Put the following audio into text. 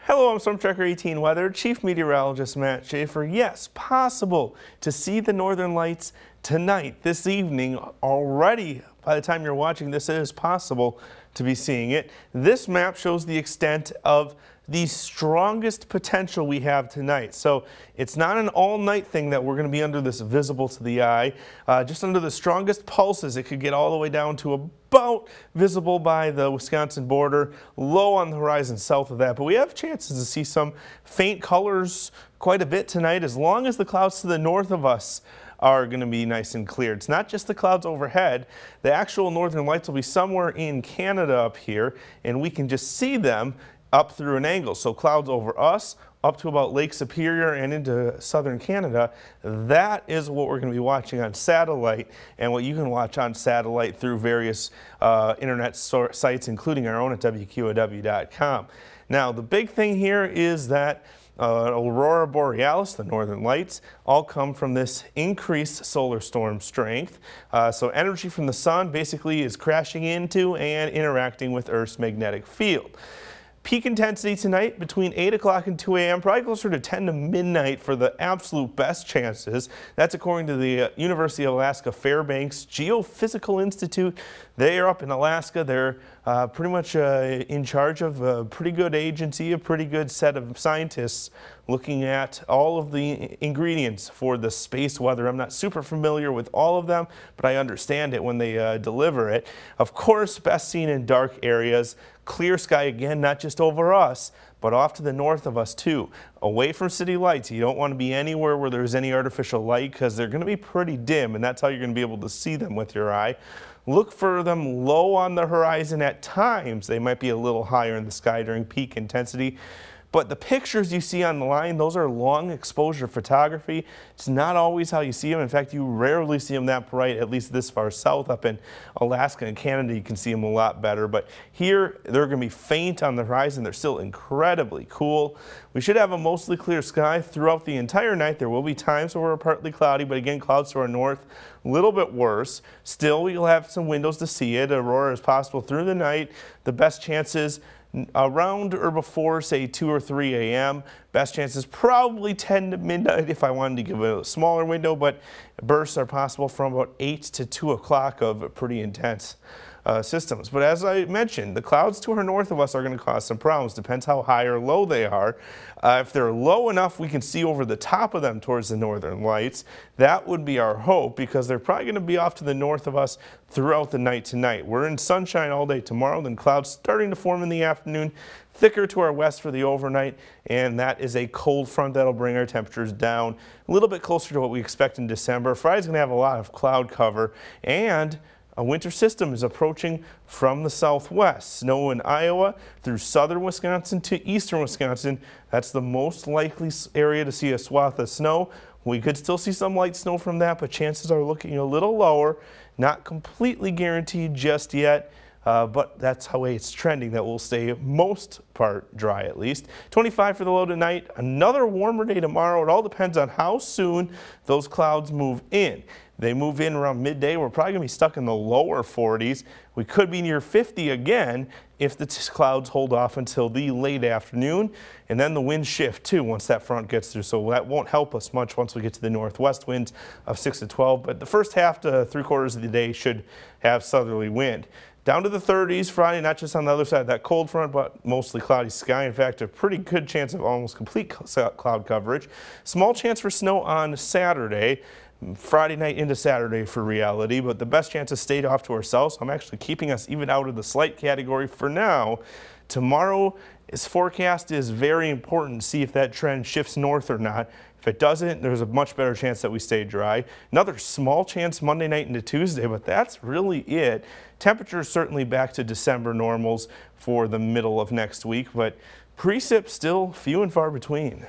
Hello, I'm Storm Tracker 18 Weather, Chief Meteorologist Matt Schaefer. Yes, possible to see the northern lights tonight, this evening. Already, by the time you're watching this, it is possible to be seeing it. This map shows the extent of the strongest potential we have tonight. So it's not an all-night thing that we're going to be under this visible to the eye. Just under the strongest pulses, it could get all the way down to about visible by the Wisconsin border, low on the horizon south of that. But we have chances to see some faint colors quite a bit tonight, as long as the clouds to the north of us are going to be nice and clear. It's not just the clouds overhead. The actual northern lights will be somewhere in Canada up here, and we can just see them up through an angle. So clouds over us, up to about Lake Superior and into southern Canada. That is what we're going to be watching on satellite, and what you can watch on satellite through various internet sites, including our own at WQOW.com. Now, the big thing here is that Aurora Borealis, the northern lights, all come from this increased solar storm strength. So energy from the sun basically is crashing into and interacting with Earth's magnetic field. Peak intensity tonight between 8 o'clock and 2 a.m., probably closer to 10 to midnight for the absolute best chances. That's according to the University of Alaska Fairbanks Geophysical Institute. They are up in Alaska. They're pretty much in charge of a pretty good agency, a pretty good set of scientists looking at all of the ingredients for the space weather. I'm not super familiar with all of them, but I understand it when they deliver it. Of course, best seen in dark areas. Clear sky again, not just over us, but off to the north of us too. Away from city lights. You don't want to be anywhere where there's any artificial light, because they're going to be pretty dim, and that's how you're going to be able to see them with your eye. Look for them low on the horizon at times. They might be a little higher in the sky during peak intensity. But the pictures you see on the line, those are long exposure photography. It's not always how you see them. In fact, you rarely see them that bright, at least this far south. Up in Alaska and Canada, you can see them a lot better. But here, they're going to be faint on the horizon. They're still incredibly cool. We should have a mostly clear sky throughout the entire night. There will be times where we're partly cloudy, but again, clouds to our north, a little bit worse. Still, we'll have some windows to see it. Aurora is possible through the night. The best chances around or before, say, 2 or 3 a.m. Best chances probably 10 to midnight if I wanted to give it a smaller window, but bursts are possible from about 8 to 2 o'clock of pretty intense systems. But as I mentioned, the clouds to our north of us are going to cause some problems. Depends how high or low they are. If they're low enough, we can see over the top of them towards the northern lights. That would be our hope, because they're probably going to be off to the north of us throughout the night tonight. We're in sunshine all day tomorrow, then clouds starting to form in the afternoon, thicker to our west for the overnight, and that is a cold front that'll bring our temperatures down a little bit closer to what we expect in December. Friday's going to have a lot of cloud cover, and a winter system is approaching from the southwest. Snow in Iowa through southern Wisconsin to eastern Wisconsin. That's the most likely area to see a swath of snow. We could still see some light snow from that, but chances are looking a little lower. Not completely guaranteed just yet. But that's how it's trending, that will stay most part dry at least. 25 for the low tonight. Another warmer day tomorrow. It all depends on how soon those clouds move in. They move in around midday. We're probably going to be stuck in the lower 40s. We could be near 50 again if the clouds hold off until the late afternoon. And then the winds shift too once that front gets through. So that won't help us much once we get to the northwest winds of 6 to 12. But the first half to 3/4 of the day should have southerly wind. Down to the 30s Friday, not just on the other side of that cold front, but mostly cloudy sky. In fact, a pretty good chance of almost complete cloud coverage. Small chance for snow on Saturday. Friday night into Saturday for reality, but the best chances stayed off to ourselves. I'm actually keeping us even out of the slight category for now. Tomorrow's forecast is very important to see if that trend shifts north or not. If it doesn't, there's a much better chance that we stay dry. Another small chance Monday night into Tuesday, but that's really it. Temperatures certainly back to December normals for the middle of next week, but precip still few and far between.